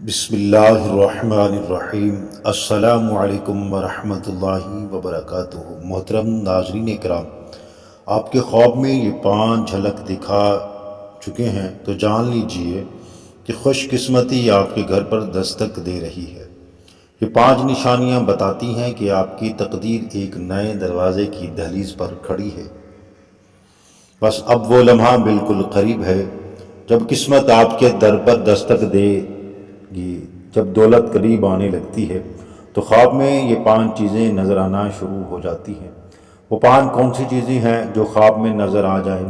بسم اللہ الرحمن الرحیم۔ السلام علیکم ورحمۃ اللہ وبرکاتہ۔ محترم ناظرین کرام، آپ کے خواب میں یہ 5 جھلک دکھا چکے ہیں تو جان لیجئے کہ خوش قسمتی آپ کے گھر پر دستک دے رہی ہے۔ یہ 5 نشانیاں بتاتی ہیں کہ آپ کی تقدیر ایک نئے دروازے کی دہلیز پر کھڑی ہے۔ بس اب وہ لمحہ بالکل قریب ہے جب قسمت آپ کے در پر دستک دے گی۔ جب دولت قریب آنے لگتی ہے تو خواب میں یہ 5 چیزیں نظر آنا شروع ہو جاتی ہیں۔ وہ 5 کون سی چیزیں ہیں جو خواب میں نظر آ جائیں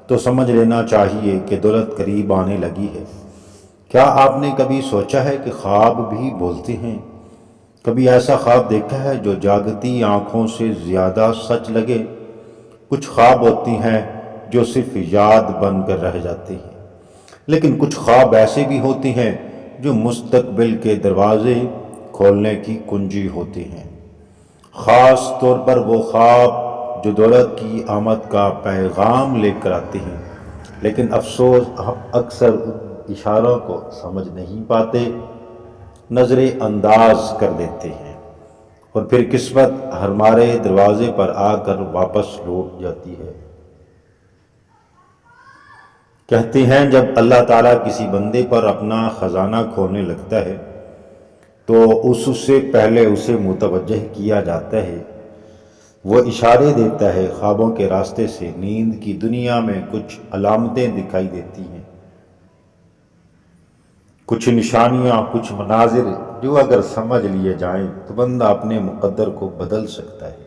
تو سمجھ لینا چاہیے کہ دولت قریب آنے لگی ہے۔ کیا آپ نے کبھی سوچا ہے کہ خواب بھی بولتے ہیں؟ کبھی ایسا خواب دیکھا ہے جو جاگتی آنکھوں سے زیادہ سچ لگے؟ کچھ خواب ہوتی ہیں جو صرف یاد بن کر رہ جاتی ہیں، لیکن کچھ خواب ایسے بھی ہوتے ہیں جو مستقبل کے دروازے کھولنے کی کنجی ہوتے ہیں۔ خاص طور پر وہ خواب جو دولت کی آمد کا پیغام لے کر آتے ہیں، لیکن افسوس ہم اکثر ان اشاروں کو سمجھ نہیں پاتے، نظر انداز کر دیتے ہیں، اور پھر قسمت ہمارے دروازے پر آ کر واپس لوٹ جاتی ہے۔ کہتے ہیں جب اللہ تعالیٰ کسی بندے پر اپنا خزانہ کھولنے لگتا ہے تو اس سے پہلے اسے متوجہ کیا جاتا ہے۔ وہ اشارے دیتا ہے، خوابوں کے راستے سے نیند کی دنیا میں کچھ علامتیں دکھائی دیتی ہیں، کچھ نشانیاں، کچھ مناظر جو اگر سمجھ لیے جائیں تو بندہ اپنے مقدر کو بدل سکتا ہے۔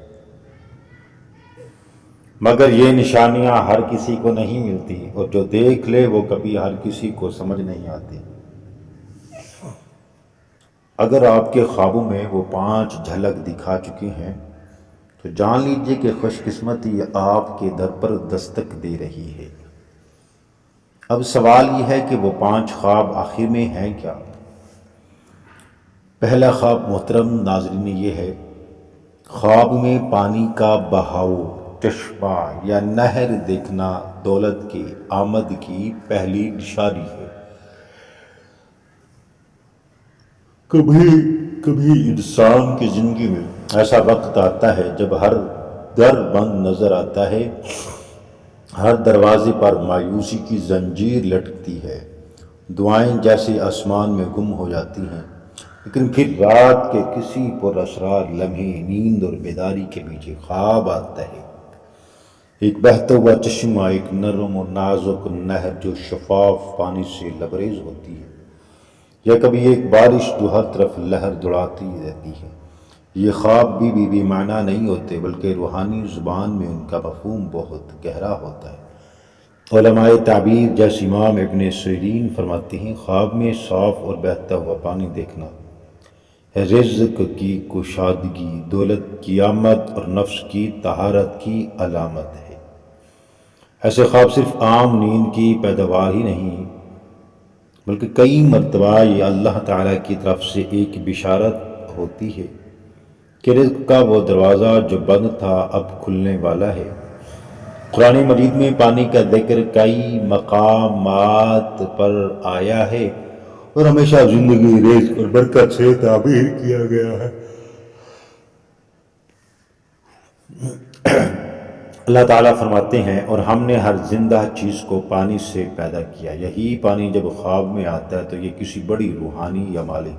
مگر یہ نشانیاں ہر کسی کو نہیں ملتی، اور جو دیکھ لے وہ کبھی ہر کسی کو سمجھ نہیں آتی۔ اگر آپ کے خوابوں میں وہ 5 جھلک دکھا چکے ہیں تو جان لیجئے کہ خوش قسمتی آپ کے در پر دستک دے رہی ہے۔ اب سوال یہ ہے کہ وہ 5 خواب آخر میں ہیں کیا؟ پہلا خواب محترم ناظرین یہ ہے، خواب میں پانی کا بہاؤ، چشمہ یا نہر دیکھنا دولت کی آمد کی پہلی نشانی ہے۔ کبھی کبھی انسان کی زندگی میں ایسا وقت آتا ہے جب ہر در بند نظر آتا ہے، ہر دروازے پر مایوسی کی زنجیر لٹکتی ہے، دعائیں جیسے آسمان میں گم ہو جاتی ہیں، لیکن پھر رات کے کسی پر اسرار لمحے نیند اور بیداری کے بیچ خواب آتا ہے۔ ایک بہتا ہوا چشمہ، ایک نرم اور نازک نہر جو شفاف پانی سے لبریز ہوتی ہے، یا کبھی ایک بارش جو ہر طرف لہر دوڑاتی رہتی ہے۔ یہ خواب بھی بے معنی نہیں ہوتے، بلکہ روحانی زبان میں ان کا مفہوم بہت گہرا ہوتا ہے۔ علماء تعبیر جیسے امام ابن سیرین فرماتے ہیں، خواب میں صاف اور بہتا ہوا پانی دیکھنا رزق کی کشادگی، دولت کی آمد اور نفس کی طہارت کی علامت ہے۔ ایسے خواب صرف عام نیند کی پیداوار ہی نہیں، بلکہ کئی مرتبہ یہ اللہ تعالیٰ کی طرف سے ایک بشارت ہوتی ہے کہ رزق کا وہ دروازہ جو بند تھا اب کھلنے والا ہے۔ قرآن مجید میں پانی کا ذکر کئی مقامات پر آیا ہے اور ہمیشہ زندگی، رزق اور برکت سے تعبیر کیا گیا ہے۔ اللہ تعالیٰ فرماتے ہیں، اور ہم نے ہر زندہ چیز کو پانی سے پیدا کیا۔ یہی پانی جب خواب میں آتا ہے تو یہ کسی بڑی روحانی یا مالی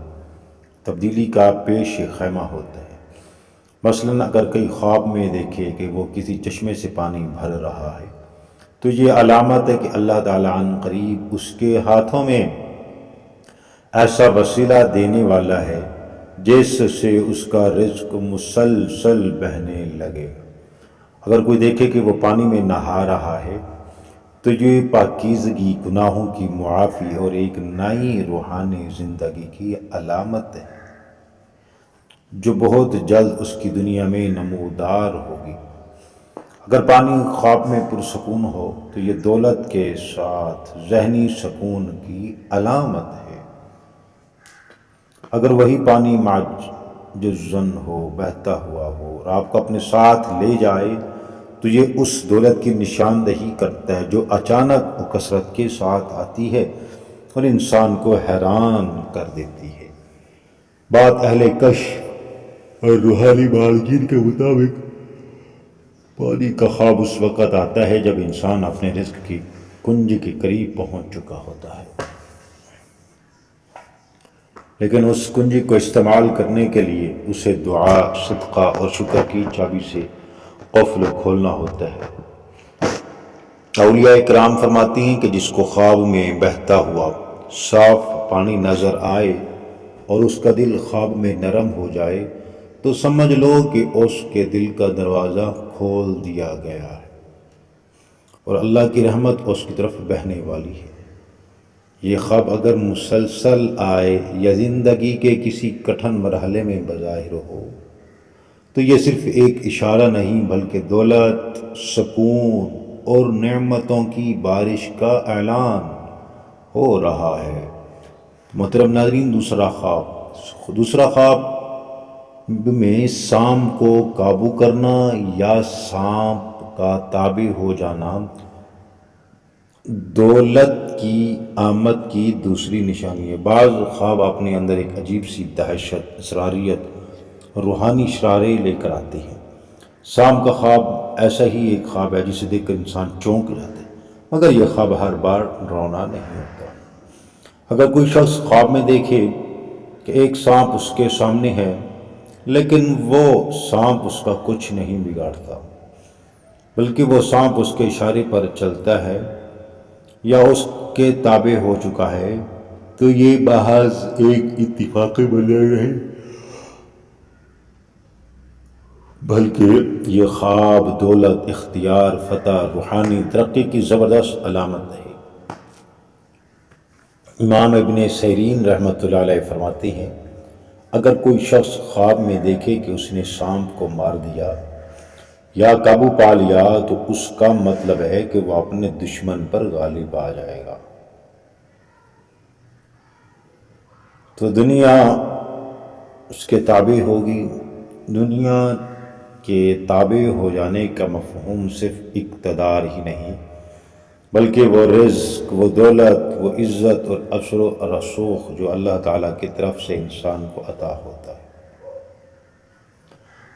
تبدیلی کا پیش خیمہ ہوتا ہے۔ مثلاً اگر کوئی خواب میں دیکھے کہ وہ کسی چشمے سے پانی بھر رہا ہے تو یہ علامت ہے کہ اللہ تعالیٰ عن قریب اس کے ہاتھوں میں ایسا وسیلہ دینے والا ہے جس سے اس کا رزق مسلسل بہنے لگے۔ اگر کوئی دیکھے کہ وہ پانی میں نہا رہا ہے تو یہ پاکیزگی، گناہوں کی معافی اور ایک نئی روحانی زندگی کی علامت ہے جو بہت جلد اس کی دنیا میں نمودار ہوگی۔ اگر پانی خواب میں پرسکون ہو تو یہ دولت کے ساتھ ذہنی سکون کی علامت ہے۔ اگر وہی پانی معجزن ہو، بہتا ہوا ہو اور آپ کو اپنے ساتھ لے جائے تو یہ اس دولت کی نشاندہی کرتا ہے جو اچانک و کثرت کے ساتھ آتی ہے اور انسان کو حیران کر دیتی ہے۔ بات اہل کشف اور روحانی مالکین کے مطابق پانی کا خواب اس وقت آتا ہے جب انسان اپنے رزق کی کنج کے قریب پہنچ چکا ہوتا ہے، لیکن اس کنجی کو استعمال کرنے کے لیے اسے دعا، صدقہ اور شکر کی چابی سے قفل کھولنا ہوتا ہے۔ اولیاء اکرام فرماتی ہیں کہ جس کو خواب میں بہتا ہوا صاف پانی نظر آئے اور اس کا دل خواب میں نرم ہو جائے تو سمجھ لو کہ اس کے دل کا دروازہ کھول دیا گیا ہے اور اللہ کی رحمت اس کی طرف بہنے والی ہے۔ یہ خواب اگر مسلسل آئے یا زندگی کے کسی کٹھن مرحلے میں بظاہر ہو تو یہ صرف ایک اشارہ نہیں بلکہ دولت، سکون اور نعمتوں کی بارش کا اعلان ہو رہا ہے۔ محترم ناظرین، دوسرا خواب میں سانپ کو قابو کرنا یا سانپ کا تابع ہو جانا دولت کی آمد کی دوسری نشانی ہے۔ بعض خواب اپنے اندر ایک عجیب سی دہشت، اسراریت، روحانی اشارے لے کر آتے ہیں۔ سانپ کا خواب ایسا ہی ایک خواب ہے جسے دیکھ کر انسان چونک جاتا ہے، مگر یہ خواب ہر بار ڈراؤنا نہیں ہوتا۔ اگر کوئی شخص خواب میں دیکھے کہ ایک سانپ اس کے سامنے ہے لیکن وہ سانپ اس کا کچھ نہیں بگاڑتا بلکہ وہ سانپ اس کے اشارے پر چلتا ہے یا اس کے تابع ہو چکا ہے تو یہ محض ایک اتفاقی وجہ نہیں بلکہ یہ خواب دولت، اختیار، فتح، روحانی ترقی کی زبردست علامت ہے۔ امام ابن سیرین رحمۃ اللہ علیہ فرماتے ہیں، اگر کوئی شخص خواب میں دیکھے کہ اس نے سانپ کو مار دیا یا قابو پا لیا تو اس کا مطلب ہے کہ وہ اپنے دشمن پر غالب آ جائے گا۔ تو دنیا اس کے تابع ہوگی۔ دنیا کے تابع ہو جانے کا مفہوم صرف اقتدار ہی نہیں بلکہ وہ رزق، وہ دولت، وہ عزت اور اثر و رسوخ جو اللہ تعالیٰ کی طرف سے انسان کو عطا ہوتا ہے۔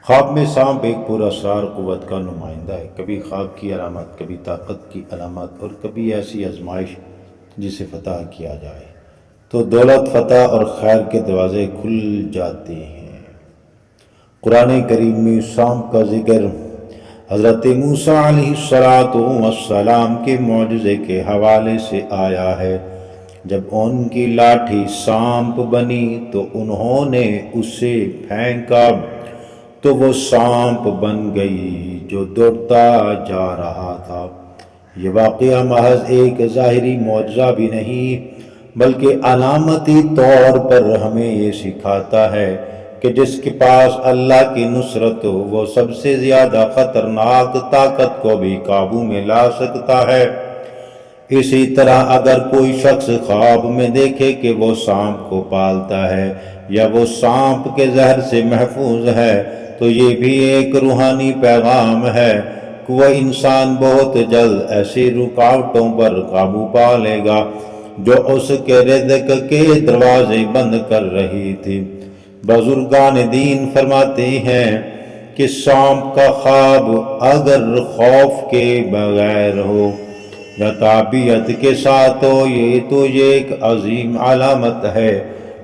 خواب میں سانپ ایک پر اسرار قوت کا نمائندہ ہے، کبھی خواب کی علامت، کبھی طاقت کی علامت اور کبھی ایسی آزمائش جسے فتح کیا جائے تو دولت، فتح اور خیر کے دروازے کھل جاتے ہیں۔ قرآن کریم میں سانپ کا ذکر حضرت موسیٰ علیہ السلام کے معجزے کے حوالے سے آیا ہے۔ جب ان کی لاٹھی سانپ بنی تو انہوں نے اسے پھینکا تو وہ سانپ بن گئی جو دوڑتا جا رہا تھا۔ یہ واقعہ محض ایک ظاہری معجزہ بھی نہیں بلکہ علامتی طور پر ہمیں یہ سکھاتا ہے کہ جس کے پاس اللہ کی نصرت ہو وہ سب سے زیادہ خطرناک طاقت کو بھی قابو میں لا سکتا ہے۔ اسی طرح اگر کوئی شخص خواب میں دیکھے کہ وہ سانپ کو پالتا ہے یا وہ سانپ کے زہر سے محفوظ ہے تو یہ بھی ایک روحانی پیغام ہے کہ وہ انسان بہت جلد ایسی رکاوٹوں پر قابو پا لے گا جو اس کے رزق کے دروازے بند کر رہی تھی۔ بزرگان دین فرماتے ہیں کہ سانپ کا خواب اگر خوف کے بغیر ہو یا تعبیت کے ساتھ ہو یہ ایک عظیم علامت ہے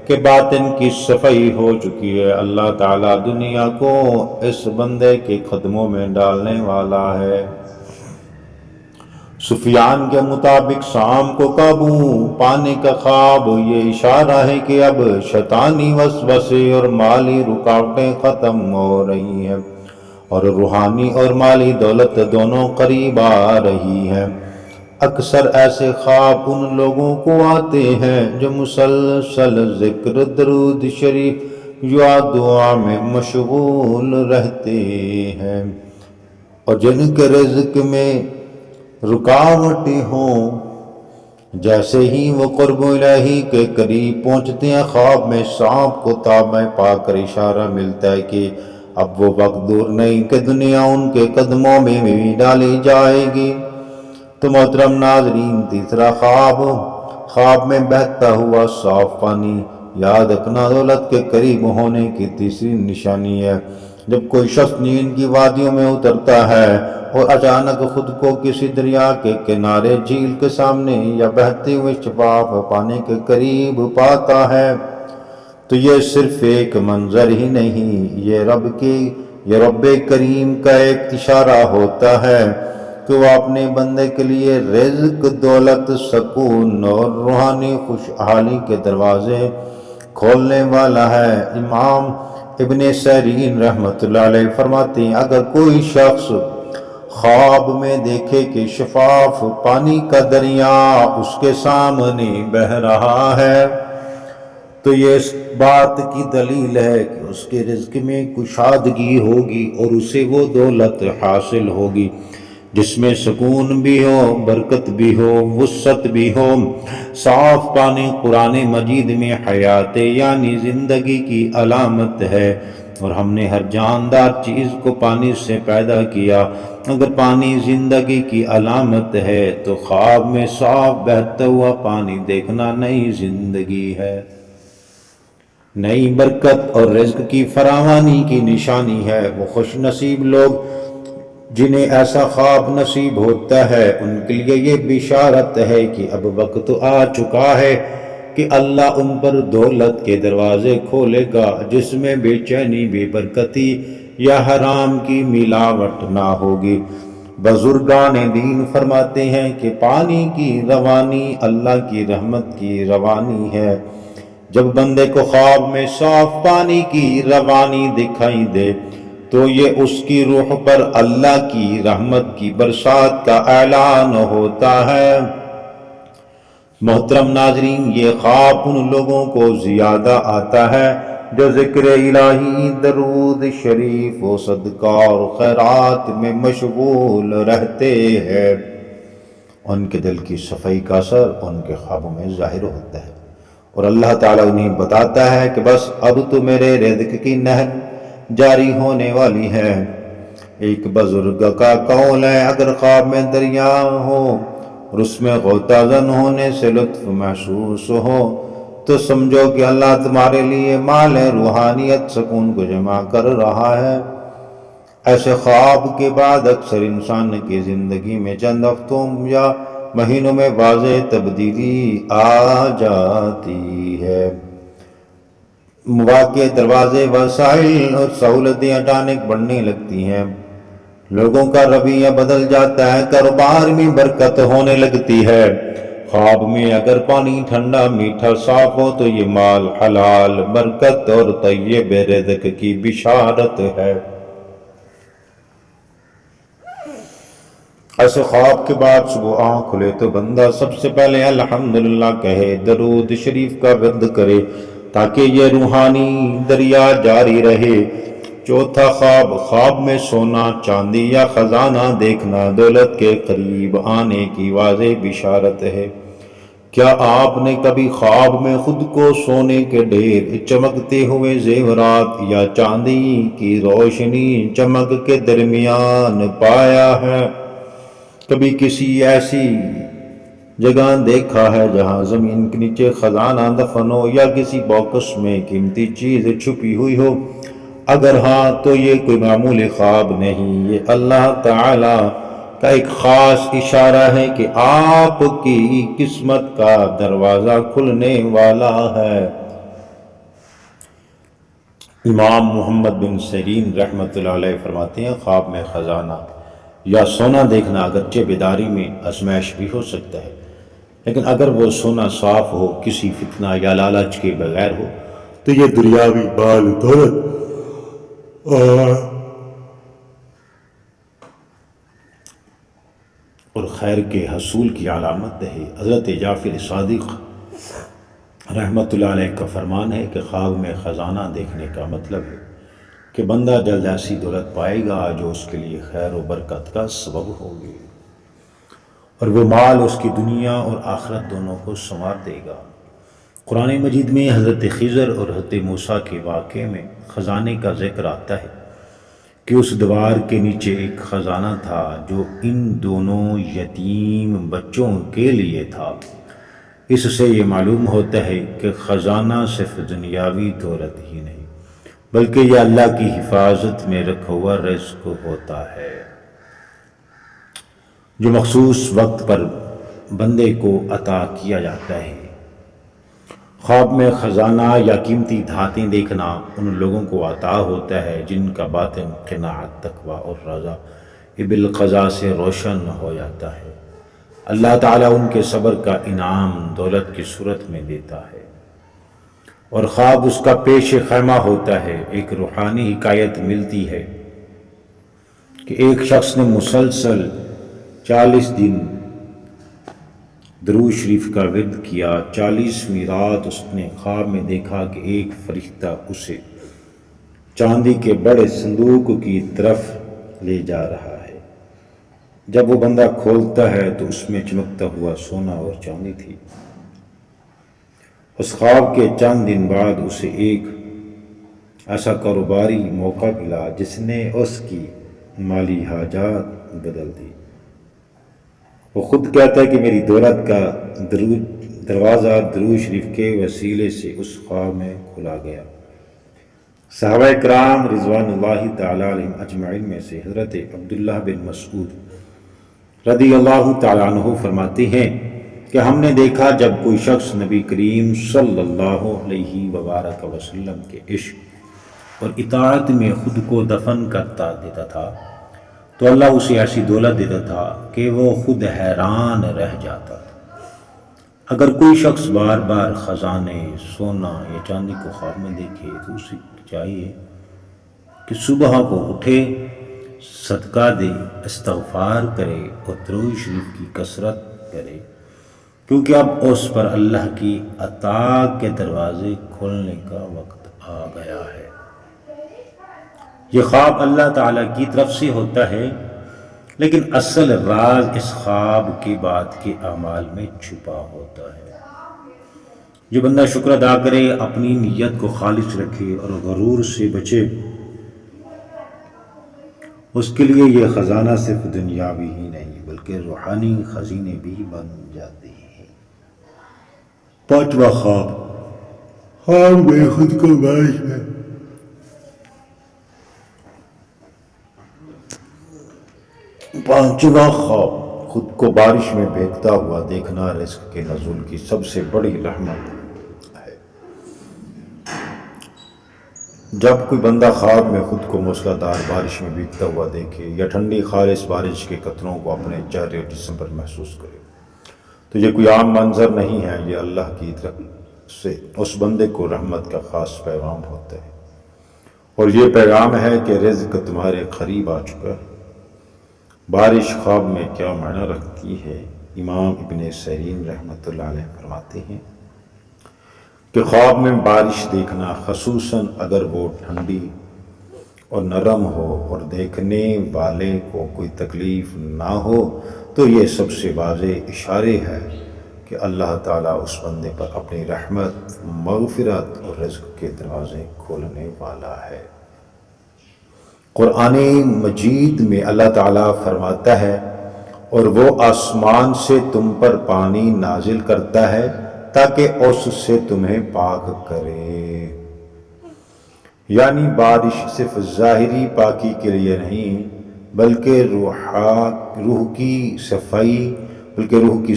کہ باطن کی صفائی ہو چکی ہے۔ اللہ تعالیٰ دنیا کو اس بندے کے قدموں میں ڈالنے والا ہے۔ سفیان کے مطابق سانپ کو قابو پانے کا خواب یہ اشارہ ہے کہ اب شیطانی وسوسے اور مالی رکاوٹیں ختم ہو رہی ہیں اور روحانی اور مالی دولت دونوں قریب آ رہی ہیں۔ اکثر ایسے خواب ان لوگوں کو آتے ہیں جو مسلسل ذکر، درود شریف یا دعا میں مشغول رہتے ہیں اور جن کے رزق میں رکاوٹیں ہوں، جیسے ہی وہ قرب الہی کے قریب پہنچتے ہیں خواب میں سانپ کو تابع پا کر اشارہ ملتا ہے کہ اب وہ وقت دور نہیں کہ دنیا ان کے قدموں میں بھی ڈالی جائے گی۔ تو محترم ناظرین، تیسرا خواب خواب میں بہتا ہوا صاف پانی یاد رکھنا دولت کے قریب ہونے کی تیسری نشانی ہے۔ جب کوئی شخص نیند کی وادیوں میں اترتا ہے اور اچانک خود کو کسی دریا کے کنارے، جھیل کے سامنے یا بہتے ہوئے شفاف پانی کے قریب پاتا ہے تو یہ صرف ایک منظر ہی نہیں، یہ رب کریم کا ایک اشارہ ہوتا ہے کہ وہ اپنے بندے کے لیے رزق، دولت، سکون اور روحانی خوشحالی کے دروازے کھولنے والا ہے۔ امام ابن سیرین رحمۃ اللہ علیہ فرماتے ہیں، اگر کوئی شخص خواب میں دیکھے کہ شفاف پانی کا دریا اس کے سامنے بہہ رہا ہے تو یہ اس بات کی دلیل ہے کہ اس کے رزق میں کشادگی ہوگی اور اسے وہ دولت حاصل ہوگی جس میں سکون بھی ہو، برکت بھی ہو، وسعت بھی ہو۔ صاف پانی قرآن مجید میں حیات یعنی زندگی کی علامت ہے، اور ہم نے ہر جاندار چیز کو پانی سے پیدا کیا۔ اگر پانی زندگی کی علامت ہے تو خواب میں صاف بہتا ہوا پانی دیکھنا نئی زندگی ہے، نئی برکت اور رزق کی فراوانی کی نشانی ہے۔ وہ خوش نصیب لوگ جنہیں ایسا خواب نصیب ہوتا ہے، ان کے لیے یہ بشارت ہے کہ اب وقت آ چکا ہے کہ اللہ ان پر دولت کے دروازے کھولے گا جس میں بے چینی، بے برکتی یا حرام کی ملاوٹ نہ ہوگی۔ بزرگان دین فرماتے ہیں کہ پانی کی روانی اللہ کی رحمت کی روانی ہے۔ جب بندے کو خواب میں صاف پانی کی روانی دکھائی دے تو یہ اس کی روح پر اللہ کی رحمت کی برسات کا اعلان ہوتا ہے۔ محترم ناظرین، یہ خواب ان لوگوں کو زیادہ آتا ہے جو ذکر الہی، درود شریف و صدقہ اور خیرات میں مشغول رہتے ہیں۔ ان کے دل کی صفائی کا اثر ان کے خوابوں میں ظاہر ہوتا ہے، اور اللہ تعالیٰ انہیں بتاتا ہے کہ بس اب تو میرے رزق کی نہر جاری ہونے والی ہے۔ ایک بزرگ کا قول ہے، اگر خواب میں دریا ہو اور اس میں غوطہ زن ہونے سے لطف محسوس ہو تو سمجھو کہ اللہ تمہارے لیے مال روحانیت، سکون کو جمع کر رہا ہے۔ ایسے خواب کے بعد اکثر انسان کی زندگی میں چند ہفتوں یا مہینوں میں واضح تبدیلی آ جاتی ہے۔ مواقع، دروازے، وسائل اور سہولتیں اچانک بڑھنے لگتی ہیں، لوگوں کا رویہ بدل جاتا ہے، کاروبار میں برکت ہونے لگتی ہے۔ خواب میں اگر پانی ٹھنڈا، میٹھا، صاف ہو تو یہ مال، حلال، برکت اور طیب رزق کی بشارت ہے۔ ایسے خواب کے بعد صبح آنکھ کھلے تو بندہ سب سے پہلے الحمدللہ کہے، درود شریف کا ورد کرے تاکہ یہ روحانی دریا جاری رہے۔ چوتھا خواب میں سونا، چاندی یا خزانہ دیکھنا دولت کے قریب آنے کی واضح بشارت ہے۔ کیا آپ نے کبھی خواب میں خود کو سونے کے ڈھیر، چمکتے ہوئے زیورات یا چاندی کی روشنی چمک کے درمیان پایا ہے؟ کبھی کسی ایسی جگہ دیکھا ہے جہاں زمین کے نیچے خزانہ دفن ہو یا کسی باکس میں قیمتی چیز چھپی ہوئی ہو؟ اگر ہاں تو یہ کوئی معمولی خواب نہیں، یہ اللہ تعالی کا ایک خاص اشارہ ہے کہ آپ کی قسمت کا دروازہ کھلنے والا ہے۔ امام محمد بن سیرین رحمۃ اللہ علیہ فرماتے ہیں، خواب میں خزانہ یا سونا دیکھنا اگرچہ بیداری میں آزمائش بھی ہو سکتا ہے، لیکن اگر وہ سونا صاف ہو، کسی فتنہ یا لالچ کے بغیر ہو تو یہ دنیاوی مال، دولت اور خیر کے حصول کی علامت ہے۔ حضرت جعفر صادق رحمۃ اللہ علیہ کا فرمان ہے کہ خواب میں خزانہ دیکھنے کا مطلب ہے کہ بندہ جلد ایسی دولت پائے گا جو اس کے لیے خیر و برکت کا سبب ہوگی، اور وہ مال اس کی دنیا اور آخرت دونوں کو سنوار دے گا۔ قرآن مجید میں حضرت خضر اور حضرت موسیٰ کے واقعے میں خزانے کا ذکر آتا ہے کہ اس دیوار کے نیچے ایک خزانہ تھا جو ان دونوں یتیم بچوں کے لیے تھا۔ اس سے یہ معلوم ہوتا ہے کہ خزانہ صرف دنیاوی دولت ہی نہیں بلکہ یہ اللہ کی حفاظت میں رکھا ہوا رزق ہوتا ہے جو مخصوص وقت پر بندے کو عطا کیا جاتا ہے۔ خواب میں خزانہ یا قیمتی دھاتیں دیکھنا ان لوگوں کو عطا ہوتا ہے جن کا باطن قناعت، تقویٰ اور رضا بالقضاء سے روشن ہو جاتا ہے۔ اللہ تعالیٰ ان کے صبر کا انعام دولت کی صورت میں دیتا ہے، اور خواب اس کا پیش خیمہ ہوتا ہے۔ ایک روحانی حکایت ملتی ہے کہ ایک شخص نے مسلسل 40 دن درود شریف کا ورد کیا۔ 40ویں رات اس نے خواب میں دیکھا کہ ایک فرشتہ اسے چاندی کے بڑے صندوق کی طرف لے جا رہا ہے۔ جب وہ بندہ کھولتا ہے تو اس میں چمکتا ہوا سونا اور چاندی تھی۔ اس خواب کے چند دن بعد اسے ایک ایسا کاروباری موقع ملا جس نے اس کی مالی حاجات بدل دی۔ وہ خود کہتا ہے کہ میری دولت کا دروازہ درود شریف کے وسیلے سے اس خواب میں کھلا گیا۔ صحابہ کرام رضوان اللہ تعالی علیہم اجمعین میں سے حضرت عبداللہ بن مسعود رضی اللہ تعالیٰ عنہ فرماتے ہیں کہ ہم نے دیکھا جب کوئی شخص نبی کریم صلی اللہ علیہ وبارک وسلم کے عشق اور اطاعت میں خود کو دفن کرتا دیتا تھا تو اللہ اسے ایسی دولت دیتا تھا کہ وہ خود حیران رہ جاتا تھا۔ اگر کوئی شخص بار بار خزانے، سونا یا چاندی کو خواب میں دیکھے تو اسے چاہیے کہ صبح کو اٹھے، صدقہ دے، استغفار کرے اور درود شریف کی کثرت کرے، کیونکہ اب اس پر اللہ کی عطا کے دروازے کھولنے کا وقت آ گیا ہے۔ یہ خواب اللہ تعالیٰ کی طرف سے ہوتا ہے، لیکن اصل راز اس خواب کے بعد کے اعمال میں چھپا ہوتا ہے۔ جو بندہ شکر ادا کرے، اپنی نیت کو خالص رکھے اور غرور سے بچے، اس کے لیے یہ خزانہ صرف دنیاوی ہی نہیں بلکہ روحانی خزینے بھی بن جاتے ہیں۔ 5واں خواب میں خود کو بارش ہے۔ پانچواں خواب خود کو بارش میں بہتا ہوا دیکھنا رزق کے نزول کی سب سے بڑی رحمت ہے۔ جب کوئی بندہ خواب میں خود کو موسلادھار بارش میں بھیگتا ہوا دیکھے یا ٹھنڈی خالص بارش کے قطروں کو اپنے چہرے اور جسم پر محسوس کرے تو یہ کوئی عام منظر نہیں ہے، یہ اللہ کی طرف سے اس بندے کو رحمت کا خاص پیغام ہوتا ہے، اور یہ پیغام ہے کہ رزق تمہارے قریب آ چکا ہے۔ بارش خواب میں کیا معنی رکھتی ہے؟ امام ابن سیرین رحمۃ اللہ علیہ فرماتے ہیں کہ خواب میں بارش دیکھنا، خصوصاً اگر وہ ٹھنڈی اور نرم ہو اور دیکھنے والے کو کوئی تکلیف نہ ہو، تو یہ سب سے واضح اشارے ہے کہ اللہ تعالیٰ اس بندے پر اپنی رحمت، مغفرت اور رزق کے دروازے کھولنے والا ہے۔ قرآن مجید میں اللہ تعالیٰ فرماتا ہے، اور وہ آسمان سے تم پر پانی نازل کرتا ہے تاکہ اس سے تمہیں پاک کرے۔ یعنی بارش صرف ظاہری پاکی کے لیے نہیں بلکہ روح کی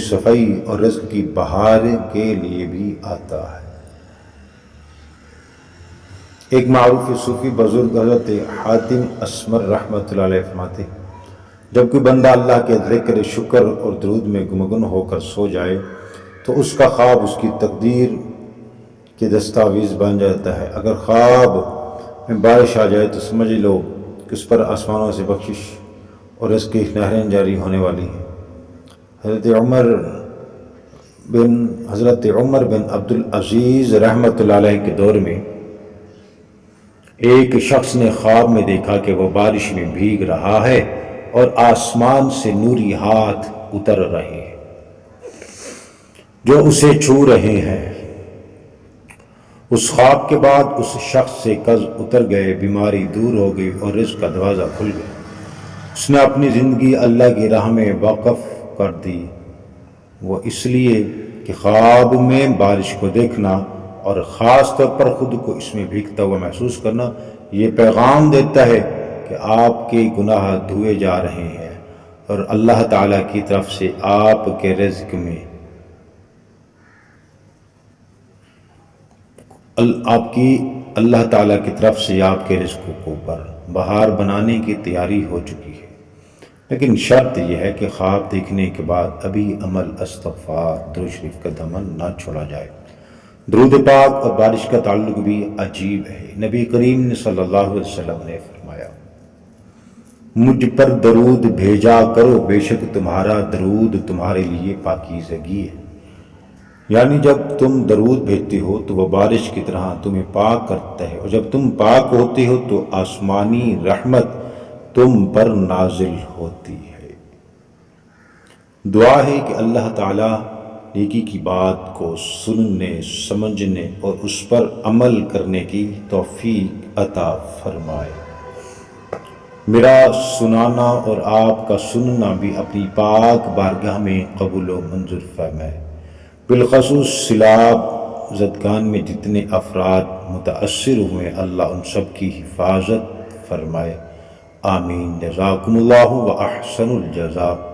صفائی اور رزق کی بہار کے لیے بھی آتا ہے۔ ایک معروف صوفی بزرگ حضرت حاتم اسمر رحمۃ اللہ علیہ فرماتے ہیں، جب کوئی بندہ اللہ کے ذکر، شکر اور درود میں گمگن ہو کر سو جائے تو اس کا خواب اس کی تقدیر کے دستاویز بن جاتا ہے۔ اگر خواب میں بارش آ جائے تو سمجھ لو کہ اس پر آسمانوں سے بخشش اور رزق کی نہریں جاری ہونے والی ہیں۔ حضرت عمر بن عبد العزیز رحمۃ اللہ علیہ کے دور میں ایک شخص نے خواب میں دیکھا کہ وہ بارش میں بھیگ رہا ہے اور آسمان سے نوری ہاتھ اتر رہے ہیں جو اسے چھو رہے ہیں۔ اس خواب کے بعد اس شخص سے قرض اتر گئے، بیماری دور ہو گئی اور رزق کا دروازہ کھل گیا۔ اس نے اپنی زندگی اللہ کی راہ میں وقف کر دی، وہ اس لیے کہ خواب میں بارش کو دیکھنا اور خاص طور پر خود کو اس میں بھیگتا ہوا محسوس کرنا یہ پیغام دیتا ہے کہ آپ کے گناہ دھوئے جا رہے ہیں اور اللہ تعالیٰ کی طرف سے آپ کے رزق میں اللہ تعالیٰ کی طرف سے آپ کے رزق کو پر بہار بنانے کی تیاری ہو چکی ہے۔ لیکن شرط یہ ہے کہ خواب دیکھنے کے بعد ابھی عمل استغفار درود شریف کا دامن نہ چھوڑا جائے۔ درود پاک اور بارش کا تعلق بھی عجیب ہے۔ نبی کریم صلی اللہ علیہ وسلم نے فرمایا، مجھ پر درود بھیجا کرو، بے شک تمہارا درود تمہارے لیے پاکیزگی ہے۔ یعنی جب تم درود بھیجتے ہو تو وہ بارش کی طرح تمہیں پاک کرتا ہے، اور جب تم پاک ہوتے ہو تو آسمانی رحمت تم پر نازل ہوتی ہے۔ دعا ہے کہ اللہ تعالیٰ نیکی کی بات کو سننے، سمجھنے اور اس پر عمل کرنے کی توفیق عطا فرمائے۔ میرا سنانا اور آپ کا سننا بھی اپنی پاک بارگاہ میں قبول و منظور فرمائے۔ بالخصوص سیلاب زدگان میں جتنے افراد متاثر ہوئے اللہ ان سب کی حفاظت فرمائے، آمین۔ جزاکم اللہ و احسن الجزا۔